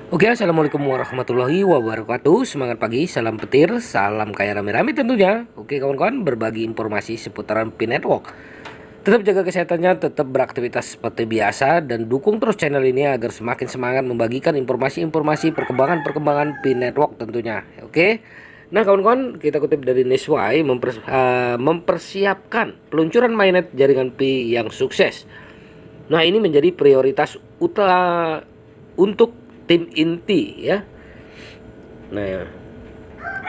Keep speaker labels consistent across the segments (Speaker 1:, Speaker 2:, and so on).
Speaker 1: Oke, assalamualaikum warahmatullahi wabarakatuh. Semangat pagi, salam petir, salam kaya rame-rame tentunya. Oke kawan-kawan, berbagi informasi seputaran Pi Network. Tetap jaga kesehatannya, tetap beraktivitas seperti biasa, dan dukung terus channel ini agar semakin semangat membagikan informasi-informasi perkembangan-perkembangan Pi Network tentunya. Oke. Nah kawan-kawan, kita kutip dari Niswai mempersiapkan peluncuran mainnet jaringan Pi yang sukses. Nah ini menjadi prioritas utama untuk tim inti ya. Nah,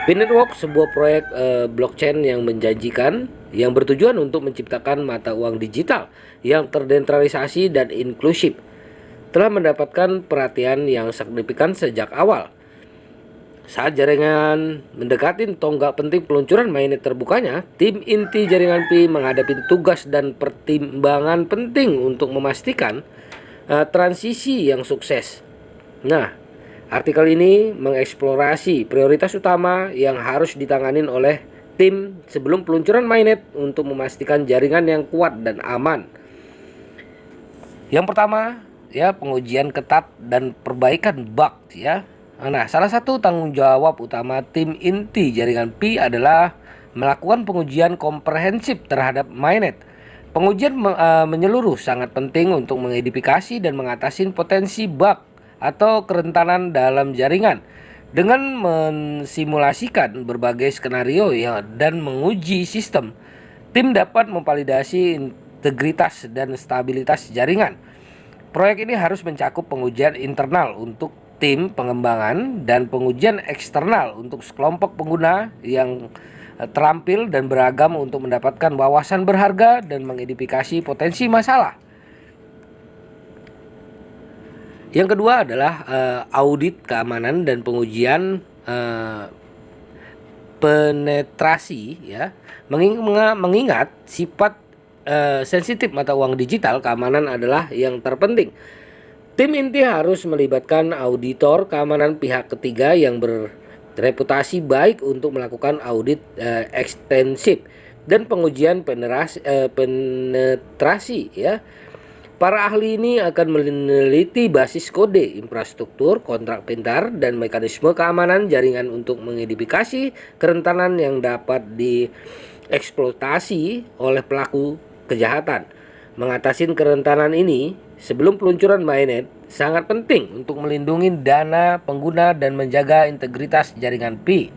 Speaker 1: Pi Network sebuah proyek blockchain yang menjanjikan yang bertujuan untuk menciptakan mata uang digital yang terdesentralisasi dan inklusif. Telah mendapatkan perhatian yang signifikan sejak awal. Saat jaringan mendekati tonggak penting peluncuran mainnet terbukanya, tim inti jaringan Pi menghadapi tugas dan pertimbangan penting untuk memastikan transisi yang sukses. Nah, artikel ini mengeksplorasi prioritas utama yang harus ditanganin oleh tim sebelum peluncuran mainnet untuk memastikan jaringan yang kuat dan aman. Yang pertama, ya, pengujian ketat dan perbaikan bug ya. Nah, salah satu tanggung jawab utama tim inti jaringan Pi adalah melakukan pengujian komprehensif terhadap mainnet. Pengujian menyeluruh sangat penting untuk mengidentifikasi dan mengatasi potensi bug atau kerentanan dalam jaringan dengan mensimulasikan berbagai skenario dan menguji sistem. Tim dapat memvalidasi integritas dan stabilitas jaringan. Proyek ini harus mencakup pengujian internal untuk tim pengembangan dan pengujian eksternal untuk sekelompok pengguna yang terampil dan beragam untuk mendapatkan wawasan berharga dan mengidentifikasi potensi masalah. Yang kedua adalah audit keamanan dan pengujian penetrasi ya. Mengingat sifat sensitif mata uang digital, keamanan adalah yang terpenting. Tim inti harus melibatkan auditor keamanan pihak ketiga yang bereputasi baik untuk melakukan audit ekstensif dan pengujian penetrasi ya. Para ahli ini akan meneliti basis kode, infrastruktur, kontrak pintar, dan mekanisme keamanan jaringan untuk mengidentifikasi kerentanan yang dapat dieksploitasi oleh pelaku kejahatan. Mengatasi kerentanan ini sebelum peluncuran mainnet sangat penting untuk melindungi dana pengguna dan menjaga integritas jaringan Pi.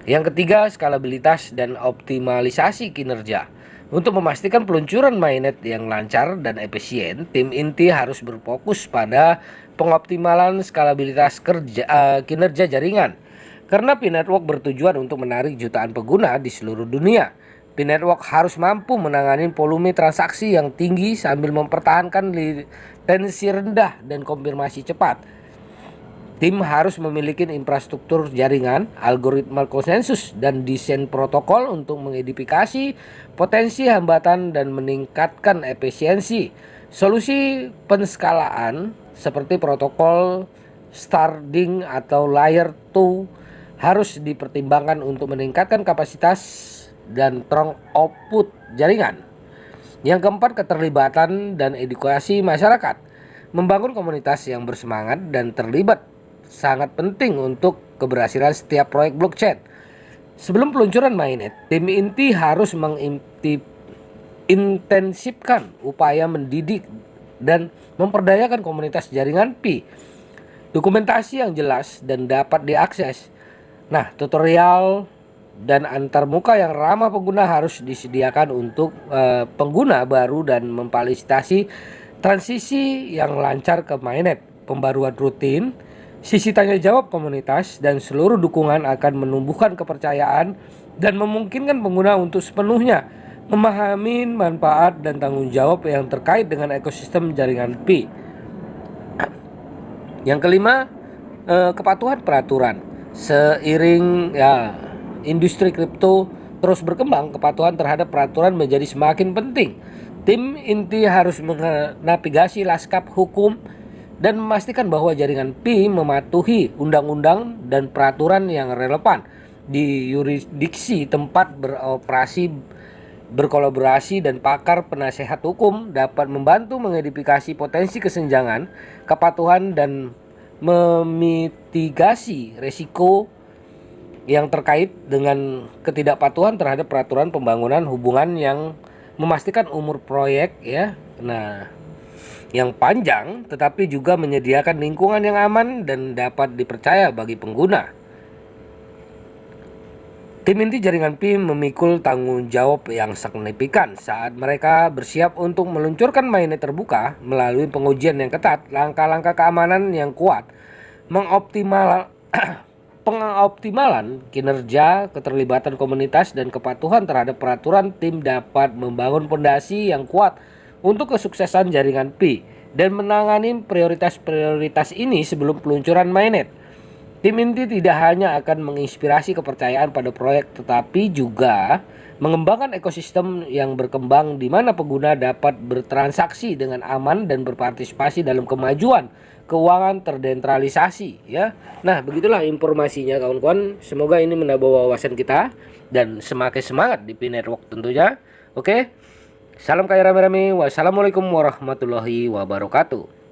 Speaker 1: Yang ketiga, skalabilitas dan optimalisasi kinerja. Untuk memastikan peluncuran mainnet yang lancar dan efisien, tim inti harus berfokus pada pengoptimalan skalabilitas kinerja jaringan. Karena Pi Network bertujuan untuk menarik jutaan pengguna di seluruh dunia. Pi Network harus mampu menangani volume transaksi yang tinggi sambil mempertahankan latensi rendah dan konfirmasi cepat. Tim harus memiliki infrastruktur jaringan, algoritma konsensus, dan desain protokol untuk mengidentifikasi potensi hambatan dan meningkatkan efisiensi. Solusi penskalaan seperti protokol Starlink atau Layer 2 harus dipertimbangkan untuk meningkatkan kapasitas dan trunk output jaringan. Yang keempat, keterlibatan dan edukasi masyarakat. Membangun komunitas yang bersemangat dan terlibat sangat penting untuk keberhasilan setiap proyek blockchain. Sebelum peluncuran mainnet, tim inti harus mengintensifkan upaya mendidik dan memperdayakan komunitas jaringan Pi. Dokumentasi yang jelas dan dapat diakses. Nah, tutorial dan antarmuka yang ramah pengguna harus disediakan untuk pengguna baru dan memfasilitasi transisi yang lancar ke mainnet. Pembaruan rutin, sisi tanya jawab komunitas, dan seluruh dukungan akan menumbuhkan kepercayaan dan memungkinkan pengguna untuk sepenuhnya memahami manfaat dan tanggung jawab yang terkait dengan ekosistem jaringan Pi. Yang kelima, kepatuhan peraturan. Seiring industri kripto terus berkembang, kepatuhan terhadap peraturan menjadi semakin penting. Tim inti harus menavigasi lanskap hukum dan memastikan bahwa jaringan Pi mematuhi undang-undang dan peraturan yang relevan di yurisdiksi tempat beroperasi. Berkolaborasi dan pakar penasehat hukum dapat membantu mengidentifikasi potensi kesenjangan, kepatuhan, dan memitigasi resiko yang terkait dengan ketidakpatuhan terhadap peraturan pembangunan hubungan yang memastikan umur proyek ya. Nah, yang panjang tetapi juga menyediakan lingkungan yang aman dan dapat dipercaya bagi pengguna. Tim inti jaringan PI memikul tanggung jawab yang signifikan saat mereka bersiap untuk meluncurkan mainnet terbuka melalui pengujian yang ketat, langkah-langkah keamanan yang kuat, pengoptimalan kinerja, keterlibatan komunitas, dan kepatuhan terhadap peraturan. Tim dapat membangun fondasi yang kuat untuk kesuksesan jaringan PI dan menangani prioritas-prioritas ini sebelum peluncuran mainnet. Tim inti tidak hanya akan menginspirasi kepercayaan pada proyek, tetapi juga mengembangkan ekosistem yang berkembang di mana pengguna dapat bertransaksi dengan aman dan berpartisipasi dalam kemajuan keuangan terdesentralisasi ya. Nah, begitulah informasinya kawan-kawan. Semoga ini menambah wawasan kita dan semakin semangat di PI Network tentunya. Oke. Salam kaya rame-rame. Wassalamualaikum warahmatullahi wabarakatuh.